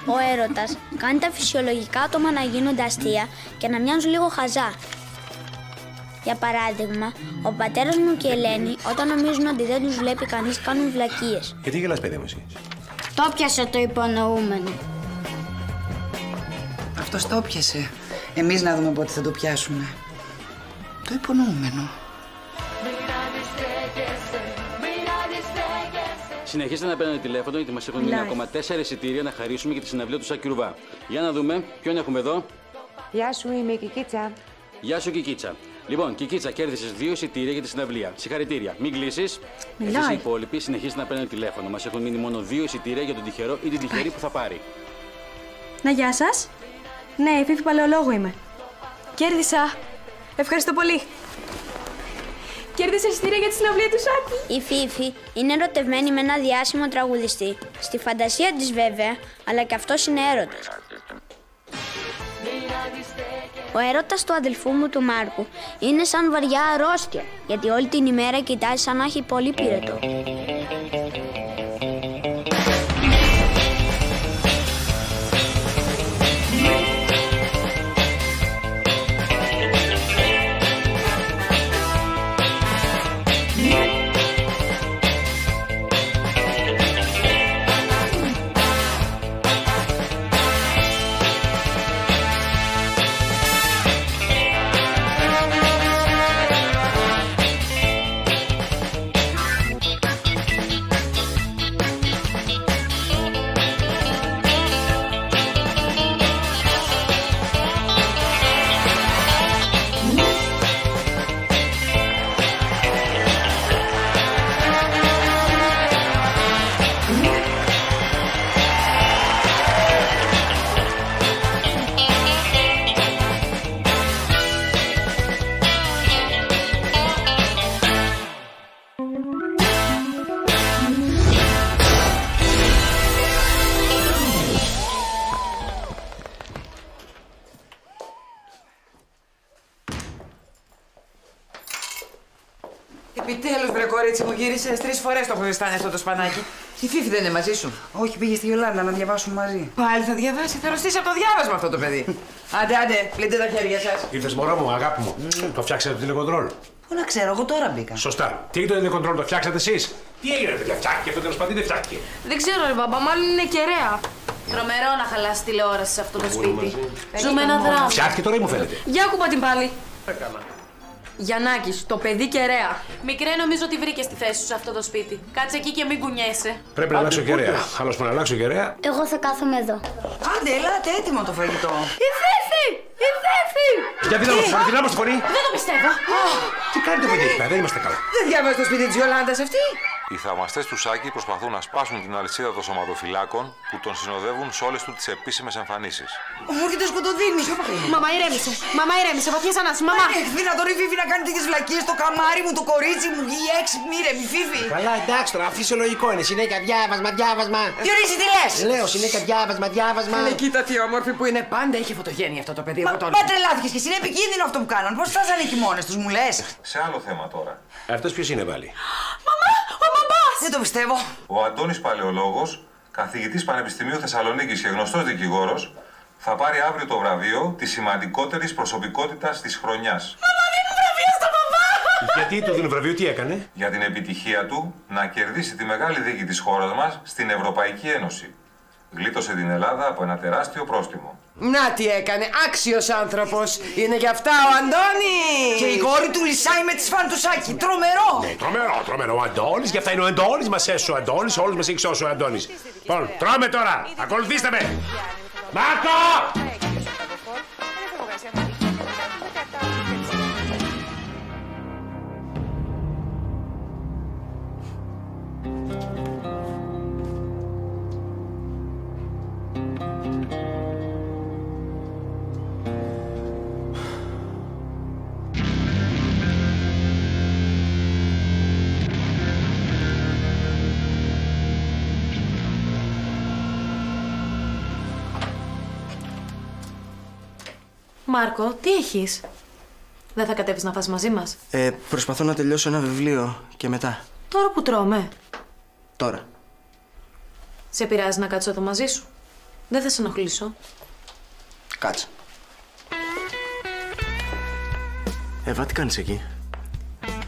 Ο έρωτας κάνει τα φυσιολογικά άτομα να γίνονται αστεία και να μοιάζουν λίγο χαζά. Για παράδειγμα, ο πατέρας μου και η Ελένη, όταν νομίζουν ότι δεν τους βλέπει κανείς, κάνουν βλακίες. Γιατί γελάς, παιδί μου, εσύ? Το πιάσε το υπονοούμενο. Αυτός το πιάσε. Εμείς να δούμε πότε θα το πιάσουμε. Το υπονοούμενο. Συνεχίστε να παίρνετε τηλέφωνο γιατί μας έχουν μείνει ακόμα 4 εισιτήρια να χαρίσουμε για τη συναυλία του Σάκη Ρουβά. Για να δούμε, ποιον έχουμε εδώ. Γεια σου, είμαι η Κικίτσα. Γεια σου, Κικίτσα. Λοιπόν, Κικίτσα, κέρδισες 2 εισιτήρια για τη συναυλία. Συγχαρητήρια. Μην κλείσεις. Εσείς οι υπόλοιποι συνεχίστε να παίρνετε τηλέφωνο. Μας έχουν μείνει μόνο 2 εισιτήρια για τον τυχερό ή την τυχερή που θα πάρει. Να, γεια σας. Ναι, η Φίφη Παλαιολόγου είμαι. Κέρδισα. Ευχαριστώ πολύ. Κέρδισα εισιτήρια για τη συναυλία του Σάκη. Η Φίφη είναι ερωτευμένη με ένα διάσημο τραγουδιστή. Στη φαντασία της βέβαια, αλλά και αυτός είναι έρωτας. Ο έρωτας του αδελφού μου του Μάρκου είναι σαν βαριά αρρώστια, γιατί όλη την ημέρα κοιτάζει σαν να έχει πολύ πυρετό. Επιτέλους, βρε κορίτσι μου, γύρισες 3 φορές το έχω ζεστάνει αυτό το σπανάκι. Η Φίφη δεν είναι μαζί σου? Όχι, πήγε στη Ιολάντα να διαβάσουν μαζί. Πάλι θα διαβάσει, θα ρωστήσει από το διάβασμα αυτό το παιδί. Άντε, άντε, πλύντε τα χέρια σας. Ήρθες, μωρό μου, αγάπη μου. Το φτιάξατε το τηλεκοντρόλ. Πού να ξέρω, εγώ τώρα μπήκα. Σωστά. Τι έγινε το τηλεκοντρόλ, το φτιάξατε εσείς? Τι έγινε, παιδιά, φτιάχτηκε αυτό, τέλος πάντων δεν φτιάχτηκε? Δεν ξέρω, ρε μπαμπά, μάλλον είναι κεραία. Τρομερό να χαλάσει τηλεόραση σε αυτό το σπίτι. Ζούμε ένα δράμα. Φτιάχτηκε τώρα ή μου φαίνεται? Για άκουπα την πάλι. Έκανα. Γιαννάκης, το παιδί κεραία. Μικρέ, νομίζω ότι βρήκε τη θέση σου σε αυτό το σπίτι. Κάτσε εκεί και μην κουνιέσαι. Πρέπει να αλλάξω κεραία. Άλλος που να αλλάξω κεραία. Εγώ θα κάθομαι εδώ. Άντε, ελάτε, έτοιμο το φαγητό. Η Φίφη! Η Φίφη! Για δυνάμω στη φωνή. Δεν το πιστεύω. Τι κάνει το παιδί, δεν είμαστε καλά. Δεν διάβασε το σπίτι της Ιολάντας αυτή? Οι θαυμαστές του Σάκη προσπαθούν να σπάσουν την αλυσίδα των σωματοφυλάκων που τον συνοδεύουν σε όλες του τις επίσημες εμφανίσεις. Μου έρχεται σκοτωδίνη. Μαμά, ηρέμησε. Μαμά, ηρέμησε. Βαθιές ανάσης. Μαμά. Δυνατόν η Φίφη να κάνει τέτοιες βλακίες στο καμάρι μου, το κορίτσι μου, η έξυπνη ήρεμη Φίφη. Καλά, εντάξει τώρα, φυσιολογικό είναι. Συνέχεια διάβασμα, διάβασμα. Διονύση, τι λες? Λέω συνέχεια διάβασμα, διάβασμα. Ναι, κοίτα τι όμορφη που είναι. Πάντα έχει φωτογένεια αυτό το παιδί. Μα τρελάθηκες και εσύ, είναι επικίνδυνο αυτό που κάναν. Πώς φτάσανε εκεί μόνες τους, μου λες? Σε άλλο θέμα τώρα. Αυτός ποιος είναι πάλι? Μαμά, ο μπαμπάς. Δεν το πιστεύω. Ο Αντώνης Παλαιολόγος, καθηγητής Πανεπιστημίου Θεσσαλονίκης και γνωστός δικηγόρος, θα πάρει αύριο το βραβείο της σημαντικότερης προσωπικότητας της χρονιάς. Μαμά, δίνουν βραβείο στον μπαμπά. Γιατί του δίνουν βραβείο, τι έκανε? Για την επιτυχία του να κερδίσει τη μεγάλη δίκη της χώρας μας στην Ευρωπαϊκή Ένωση. Γλίτωσε την Ελλάδα από ένα τεράστιο πρόστιμο. Να τι έκανε, άξιος άνθρωπος. Είναι γι' αυτά ο Αντώνης. Και η κόρη του λυσάει με τις φαν του Σάκη. Τρομερό. Ναι, τρομερό ο Αντώνης, γι' αυτά είναι ο Αντώνης, μας έσωσε ο Αντώνης, όλους μας έχει σώσει ο Αντώνης. Λοιπόν, τρώμε τώρα, ακολουθήστε με. Μάρκο! Μάρκο, τι έχεις? Δεν θα κατέβεις να φας μαζί μας? Προσπαθώ να τελειώσω ένα βιβλίο και μετά. Τώρα που τρώμε. Τώρα. Σε πειράζει να κάτσω εδώ μαζί σου? Δεν θα σε ενοχλήσω. Κάτσε. Εύα, τι κάνεις εκεί?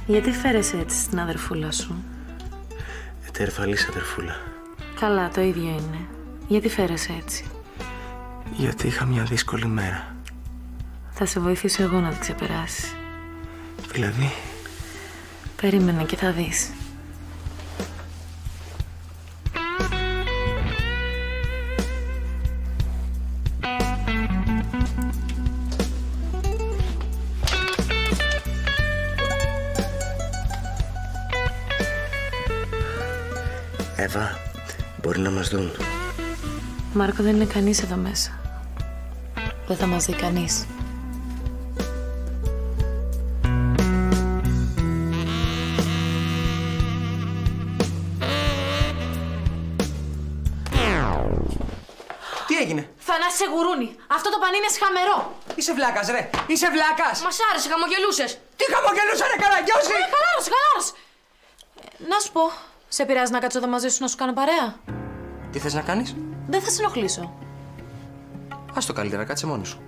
Γιατί φέρεσαι έτσι στην αδερφούλα σου? Ετερφαλής αδερφούλα. Καλά, το ίδιο είναι. Γιατί φέρεσαι έτσι? Γιατί είχα μια δύσκολη μέρα. Θα σε βοηθήσω εγώ να την ξεπεράσεις. Δηλαδή? Περίμενε και θα δεις. Εύα, μπορεί να μας δουν. Μάρκο, δεν είναι κανείς εδώ μέσα. Δεν θα μας δει κανείς. Τι έγινε? Θανάση γουρούνι. Αυτό το πανί είναι σχαμερό. Είσαι βλάκας, ρε. Είσαι βλάκας. Μας άρεσε, χαμογελούσες. Τι χαμογελούσα, ρε καραγκιόζη. Χαλάρωσε. Να σου πω, σε πειράζει να κάτσω εδώ μαζί σου να σου κάνω παρέα? Τι θες να κάνεις? Δεν θα σε ενοχλήσω. Ας το καλύτερα, κάτσε μόνος σου.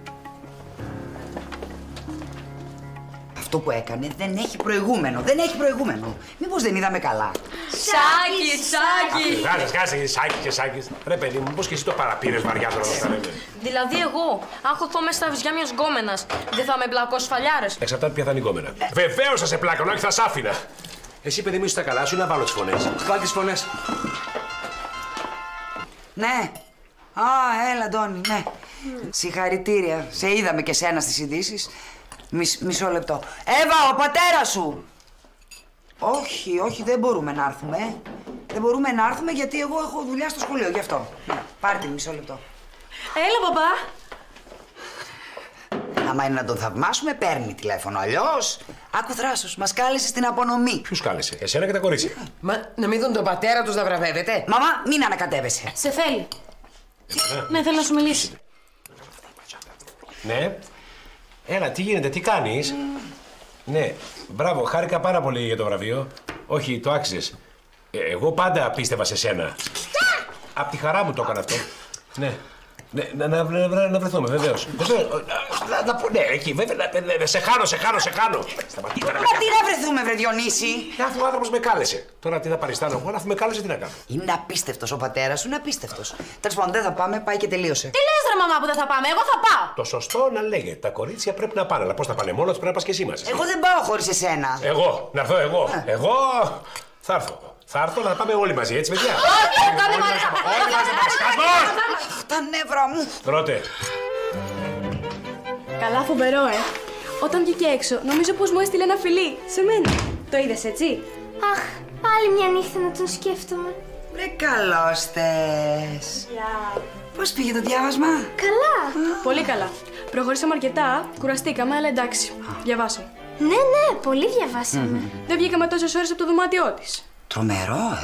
Αυτό που έκανε δεν έχει προηγούμενο. Δεν έχει προηγούμενο. Μήπως δεν είδαμε καλά? Σάκη! Κάτσε, Σάκη και Σάκη. Ρε παιδί μου, πώς και εσύ το παραπήρες βαριά τώρα να τα λέμε. Δηλαδή εγώ, αν χωθώ μέσα στα βυζιά μιας γκόμενας, δεν θα με μπλακώσει φαλιάρες? Εξαρτάται ποια θα είναι η γκόμενα. Βεβαίως θα σε πλάκωνα, όχι θα σ' άφηνα. Εσύ, παιδί μου, είσαι στα καλά σου ή να βάλω τις φωνές? Βάλ τις φωνές. Ναι. Α, έλα, Αντώνη, ναι. Συγχαρητήρια. Σε είδαμε και σένα στις ειδήσεις. Μισό λεπτό. Εύα, ο πατέρας σου! Όχι, δεν μπορούμε να έρθουμε. Δεν μπορούμε να έρθουμε γιατί εγώ έχω δουλειά στο σχολείο, γι' αυτό. Πάρτε μισό λεπτό. Έλα, παπά. Άμα είναι να τον θαυμάσουμε, παίρνει τηλέφωνο. Αλλιώς, άκου Θράσος, μας κάλεσε στην απονομή. Ποιους κάλεσε, εσένα και τα κορίτσια? Μα να μην δουν τον πατέρα τους να βραβεύεται. Μαμά, μην ανακατεύεσαι. Σε θέλει. Ναι, θέλω να σου μιλήσει. Ναι. Έλα, τι γίνεται, τι κάνεις? Ναι, μπράβο, χάρηκα πάρα πολύ για το βραβείο. Όχι, το άξιζες. Εγώ πάντα πίστευα σε σένα. Απ' τη χαρά μου το έκανα αυτό. Ναι. Να βρεθούμε, βεβαίως. Ναι, εκεί, βέβαια. Σε χάνω. Σταματήστε να με Μα τι να βρεθούμε, βρε Διονύση. Αφού ο άνθρωπος με κάλεσε. Τώρα τι θα παριστάνω εγώ, αφού με κάλεσε τι να κάνω? Είναι απίστευτος ο πατέρας σου, είναι απίστευτος. Τέλος πάντων, δεν θα πάμε, πάει και τελείωσε. Τι λες ρε μαμά που δεν θα πάμε, εγώ θα πάω. Το σωστό να λέγεται. Τα κορίτσια πρέπει να πάνε. Αλλά πώς θα πάνε μόνο τους, πρέπει να πας και εσύ μαζί. Εγώ δεν πάω χωρίς εσένα. Εγώ, να έρθω εγώ. Εγώ θα έρθω. Θα έρθω να πάμε όλοι μαζί, έτσι, παιδιά. Όλοι μαζί. Αχ, τα νεύρα μου. Ρώτε. Καλά, φοβερό, Όταν βγήκε έξω, νομίζω πως μου έστειλε ένα φιλί. Σε μένα. Το είδες, έτσι? Αχ, άλλη μια νύχτα να τον σκέφτομαι. Βρε καλώς θες. Πώς πήγε το διάβασμα? Καλά. Πολύ καλά. Προχωρήσαμε αρκετά, κουραστήκαμε, αλλά εντάξει. Διαβάσαμε. Ναι, πολύ διαβάσαμε. Δεν βγήκαμε τόσες ώρες από το δωμάτιό της. Τρομερό,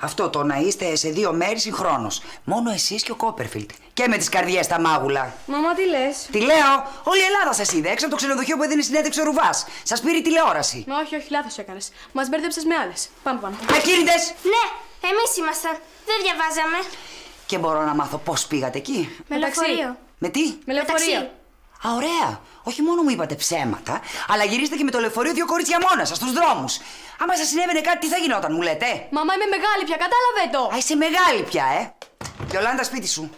Αυτό το να είστε σε 2 μέρη συγχρόνως. Μόνο εσείς και ο Κόπερφιλτ. Και με τις καρδιές στα μάγουλα. Μαμά, τι λες? Τι λέω, όλη η Ελλάδα σας είδε. Έξω από το ξενοδοχείο που έδινε συνέντευξη ο Ρουβάς. Σας πήρε η τηλεόραση. Όχι, λάθος έκανες. Μας μπέρδεψες με άλλες. Πάμε. Ακίνητες! Ναι, εμείς ήμασταν. Δεν διαβάζαμε. Και μπορώ να μάθω πώς πήγατε εκεί? Με λεωφορείο. Με τι? Με λεωφορείο. Α, ωραία. Όχι μόνο μου είπατε ψέματα, αλλά γυρίσετε και με το λεωφορείο 2 κορίτσια μόνα σας στους δρόμους. Άμα σας συνέβαινε κάτι, τι θα γινόταν, μου λέτε? Μαμά, είμαι μεγάλη πια, κατάλαβε το. Α, είσαι μεγάλη πια, Γιολάντα, σπίτι σου.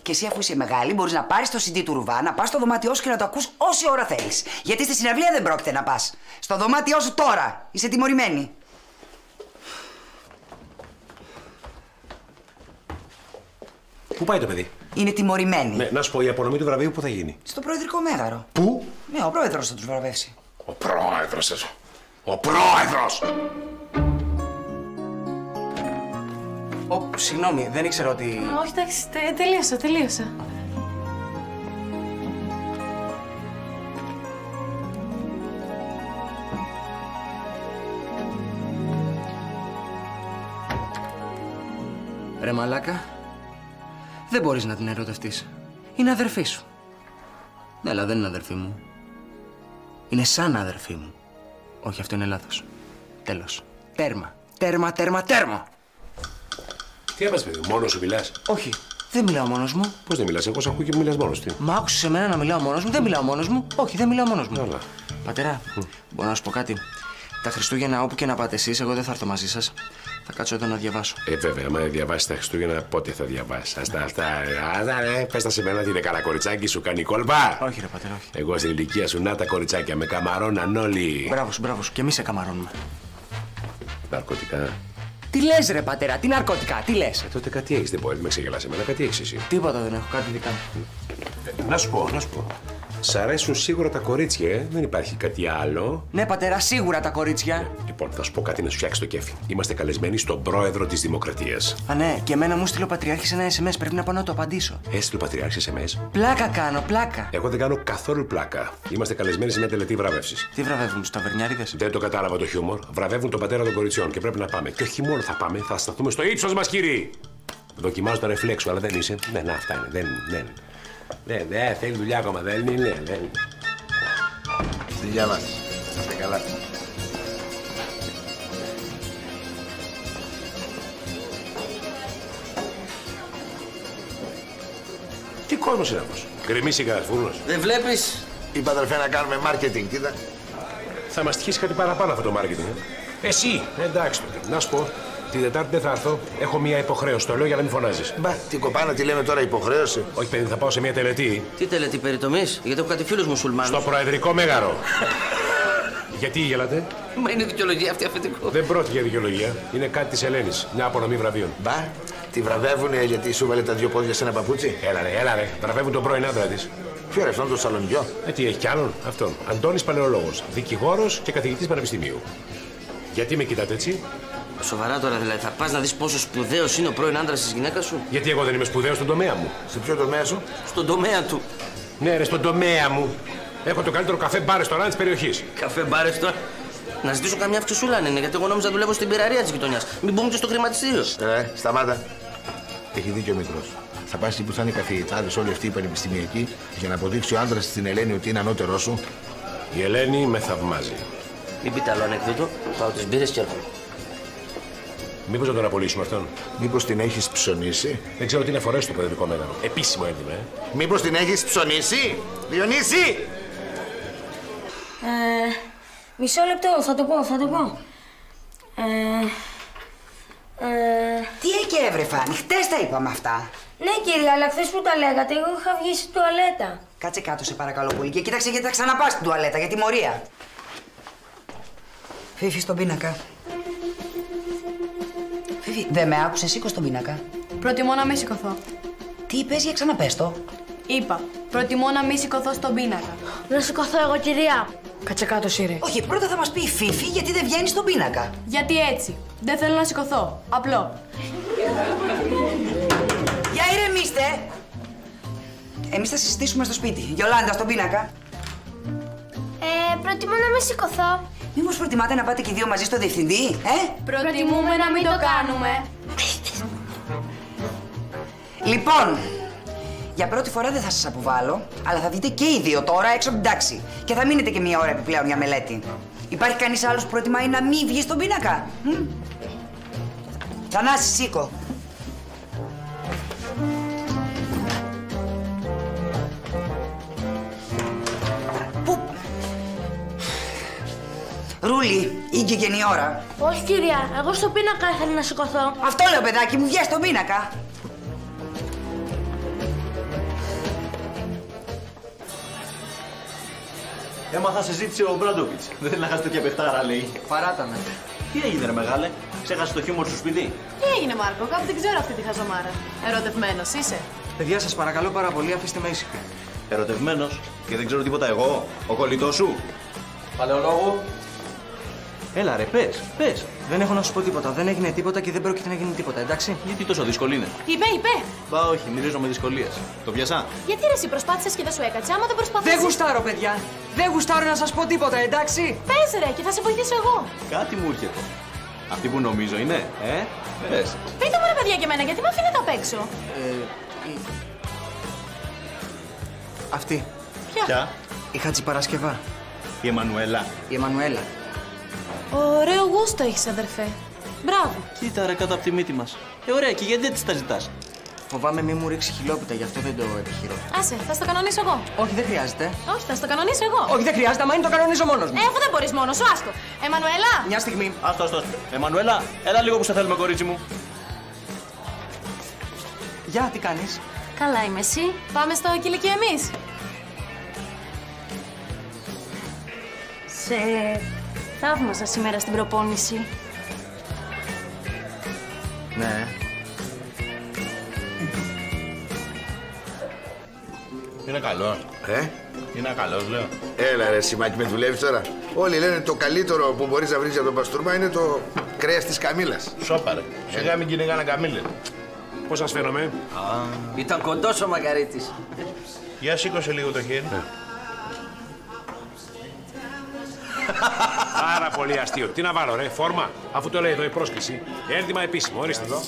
Και εσύ, αφού είσαι μεγάλη, μπορείς να πάρεις το CD του Ρουβά, να πας στο δωμάτιό σου και να το ακούς όση ώρα θέλεις. Γιατί στη συναυλία δεν πρόκειται να πας. Στο δωμάτιό σου τώρα. Είσαι τιμωρημένη. Πού πάει το παιδί? Είναι τιμωρημένη. Ναι, να σου πω, η απονομή του βραβείου πού θα γίνει? Στο προεδρικό μέγαρο. Πού? Ναι, ο πρόεδρος θα τους βραβεύσει. Ο πρόεδρος. Ο πρόεδρος! Συγγνώμη, δεν ήξερα ότι... Όχι, εντάξει, τελείωσα. Ρε μαλάκα, δεν μπορείς να την ερωτευτείς. Είναι αδερφή σου. Ναι, αλλά δεν είναι αδερφή μου. Είναι σαν αδερφή μου. Όχι, αυτό είναι λάθος. Τέλος. Τέρμα. Τι έπας, παιδί, μόνος σου μιλάς? Όχι, δεν μιλάω μόνος μου. Πώς δεν μιλάς, εγώ σ' ακούω και μιλάς μόνος του. Μα άκουσες εμένα να μιλάω μόνος μου, δεν μιλάω μόνος μου. Όχι, δεν μιλάω μόνος μου. Καλά. Πατέρα, μπορώ να σου πω κάτι. Τα Χριστούγεννα όπου και να πάτε εσείς, εγώ δεν θα έρθω μαζί σας. Θα κάτσω εδώ να διαβάσω. Βέβαια, άμα διαβάσεις τα Χριστούγεννα, πότε θα διαβάσεις? Αυτά. Πες τα σε μένα ότι είναι καλά κοριτσάκι, σου κάνει κόλπα. Όχι, ρε πατέρα, όχι. Εγώ στην ηλικία σου, να τα κοριτσάκια με καμαρώναν όλοι. Μπράβο σου, και εμείς σε καμαρώνουμε. Ναρκωτικά. Τι λες, ρε πατέρα, τι ναρκωτικά, τι λες? Τότε κάτι έχεις, δεν μπορεί να με ξεγελάς εμένα, κάτι έχεις εσύ. Τίποτα δεν έχω, κάτι δικά μου. Να σου πω. Σ' αρέσουν σίγουρα τα κορίτσια, δεν υπάρχει κάτι άλλο. Ναι, πατέρα, σίγουρα τα κορίτσια. Λοιπόν, θα σου πω κάτι να σου φτιάξει το κέφι. Είμαστε καλεσμένοι στον πρόεδρο της Δημοκρατίας. Α, ναι, και εμένα μου στείλε ο Πατριάρχης ένα SMS. Πρέπει να πάω να το απαντήσω. Έστειλε ο Πατριάρχης SMS. Πλάκα κάνω, πλάκα. Εγώ δεν κάνω καθόλου πλάκα. Είμαστε καλεσμένοι σε μια τελετή βράβευσης. Τι βραβεύουν τους ταβερνιάριδες? Δεν το κατάλαβα το χιούμορ. Βραβεύουν τον πατέρα των κοριτσιών και πρέπει να πάμε. Και όχι μόνο θα πάμε, θα σταθούμε στο ύψος μας, κύριοι. Δοκιμάζω τα ρεφλέξ σου, αλλά δεν είσαι. Ναι, αυτά είναι. Δεν θέλει δουλειά ακόμα, δεν είναι. Στη δουλειά μας. Είστε καλά. Τι κόσμος είναι αυτός? Γκρεμίσει κανένας φούρνος? Δεν βλέπεις? Είπα αδερφέ να κάνουμε marketing, κοίτα. Θα μας τυχήσει κάτι παραπάνω αυτό το marketing. Εσύ, εντάξει τότε. Να σου πω, την Τετάρτη δεν θα έρθω. Έχω μια υποχρέωση. Το λέω για να μην φωνάζεις. Μπα, την κοπάνα τη λέμε τώρα υποχρέωση. Όχι, παιδί, θα πάω σε μια τελετή. Τι τελετή, περί τομής? Γιατί έχω κάτι φίλους μουσουλμάνους. Στο Προεδρικό Μέγαρο. Γιατί γελάτε? Μα είναι δικαιολογία αυτή αφεντικό. Δεν πρόκειται για δικαιολογία. Είναι κάτι της Ελένης. Μια απονομή βραβείων. Μπα, τη βραβεύουνε γιατί σου βάλε τα δύο πόδια σε ένα παπούτσι. Έλα ρε. Βραβεύουν τον πρώην άντρα της. Ποιο ρε, αυτόν τον Σαλονιό? Τι έχει κι άλλον? Αυτόν. Αντώνης Παλαιολόγος. Δικηγόρος και καθηγητής πανεπιστημίου. Γιατί με κοιτάτε έτσι? Σοβαρά τώρα δηλαδή, θα πας να δεις πόσο σπουδαίος είναι ο πρώην άντρας της γυναίκας σου? Γιατί εγώ δεν είμαι σπουδαίος στον τομέα μου. Σε ποιο τομέα σου? Στον τομέα του. Ναι, ρε, στον τομέα μου. Έχω το καλύτερο καφέ μπάρ ρεστοράν της περιοχής. Καφέ μπάρ ρεστοράν. Να ζητήσω καμιά αυξησούλα αν είναι, γιατί εγώ νόμιζα δουλεύω στην πυραρία της γειτονιάς. Μην μπούμε και στο χρηματιστήριο. Σταμάτα. Έχει δίκιο ο μικρός. Θα πας εκεί που θα είναι οι καθηγητάδες όλοι αυτοί οι πανεπιστημιακοί για να αποδείξει ο άντρας στην Ελένη ότι είναι ανώτερός σου. Η Ελένη με θαυμάζει. Μην πείτε άλλο ανεκδότο. Πάω τις μπύρες και έρχομαι. Μήπως να τον απολύσουμε αυτόν? Μήπως την έχεις ψωνίσει? Δεν ξέρω τι είναι φορές στο Προεδρικό Μέγαρο. Επίσημο έντυπο, Μήπως την έχεις ψωνίσει? Διονύση! Μισό λεπτό, θα το πω. Τι έκαι βρε Φάνη, χτες τα είπαμε αυτά. Ναι κύριε, αλλά χθες που τα λέγατε, εγώ είχα βγει στην τουαλέτα. Κάτσε κάτω σε παρακαλώ πολύ και κοίταξε γιατί θα ξαναπάς στην τουαλέτα για τιμωρία. Φίφη στον πίνακα. Φίφη, δεν με άκουσες, σήκω στον πίνακα. Προτιμώ να μην σηκωθώ. Τι είπες, για ξαναπες το. Είπα, προτιμώ να μην σηκωθώ στον πίνακα. Να σηκωθώ εγώ, κυρία. Κάτσε κάτω, Σύρε. Όχι, πρώτα θα μας πει η Φίφη γιατί δεν βγαίνει στον πίνακα. Γιατί έτσι. Δεν θέλω να σηκωθώ. Απλό. Για ηρεμήστε. Εμείς θα συζητήσουμε στο σπίτι. Γιολάντα, στον πίνακα. Προτιμώ να μην σηκωθώ. Μήπως προτιμάτε να πάτε και οι δύο μαζί στο διευθυντή, Προτιμούμε να μην το κάνουμε. Λοιπόν, για πρώτη φορά δεν θα σας αποβάλω, αλλά θα δείτε και οι δύο τώρα έξω από την τάξη. Και θα μείνετε και μία ώρα επιπλέον για μελέτη. Υπάρχει κανείς άλλος που προτιμάει να μην βγει στον πίνακα? Θανάση, σήκω. Πού? Ρούλη, ήγηκε η ώρα. Όχι κυρία, εγώ στον πίνακα ήθελα να σηκωθώ. Αυτό λέω παιδάκι μου, βγες στον πίνακα. Έμαθα συζήτηση ο Μπράντοβιτς. Δεν θέλει να χάσει τέτοια παιχτάρα, λέει. Παράτα με. Τι έγινε, ρε μεγάλε, ξέχασε το χιούμορ στο σπίτι? Τι έγινε, Μάρκο, κάπου δεν ξέρω αυτή τη χαζομάρα. Ερωτευμένος είσαι? Παιδιά, σας παρακαλώ πάρα πολύ, αφήστε με ήσυχα. Ερωτευμένος και δεν ξέρω τίποτα εγώ, ο κολλητός σου. Παλαιολόγο. Έλα ρε, πες. Δεν έχω να σου πω τίποτα. Δεν έγινε τίποτα και δεν πρόκειται να γίνει τίποτα, εντάξει. Γιατί τόσο δύσκολη είναι? Είπε. Μπα όχι, μυρίζω με δυσκολίες. Το πιασά? Γιατί ρε εσύ προσπάθησες και δεν σου έκατσε, άμα δεν προσπαθήσεις. Δεν γουστάρω, παιδιά. Δεν γουστάρω να σας πω τίποτα, εντάξει. Πες ρε και θα σε βοηθήσω εγώ. Κάτι μου έρχεται. Αυτή που νομίζω είναι, πες. Πείτε μου ρε παιδιά και εμένα, γιατί με αφήνετε απ' έξω. Αυτή. Ποια? Η Η Εμμανουέλα. Η Εμμανουέλα. Ωραίο γούστο έχεις, αδερφέ. Μπράβο. Κοίτα ρε κάτω από τη μύτη μας. Ωραία, και γιατί δεν της τα ζητάς? Φοβάμαι μη μου ρίξει χιλόπιτα, γι' αυτό δεν το επιχειρώ. Άσε, θα στο κανονίσω εγώ. Όχι, δεν χρειάζεται. Όχι, θα στο κανονίσω εγώ. Όχι, δεν χρειάζεται, μα είναι το κανονίζω μόνος μου. Αφού δεν μπορείς μόνος σου, άστο. Εμμανουέλα! Μια στιγμή. Άστο. Εμμανουέλα, έλα λίγο που σε θέλουμε, κορίτσι μου. Γεια, τι κάνεις? Καλά είμαι, εσύ. Πάμε στο κηλικείο εμείς. Σε θαύμασα σήμερα στην προπόνηση. Ναι. Είναι καλό. Είναι καλός, λέω. Έλα ρε Σιμάκη, με δουλεύεις τώρα. Όλοι λένε το καλύτερο που μπορείς να βρεις για τον παστούρμα είναι το κρέας της καμήλας. Σόπα ρε. Σιγά μην κυνηγάνε καμήλες. Πώς σας φαίνομαι? Ήταν κοντός ο Μακαρίτης. Για σήκωσε λίγο το χέρι. Πάρα πολύ αστείο. Τι να βάλω ρε, φόρμα, αφού το λέει εδώ η πρόσκληση. Ένδυμα επίσημο, ορίστε εδώ.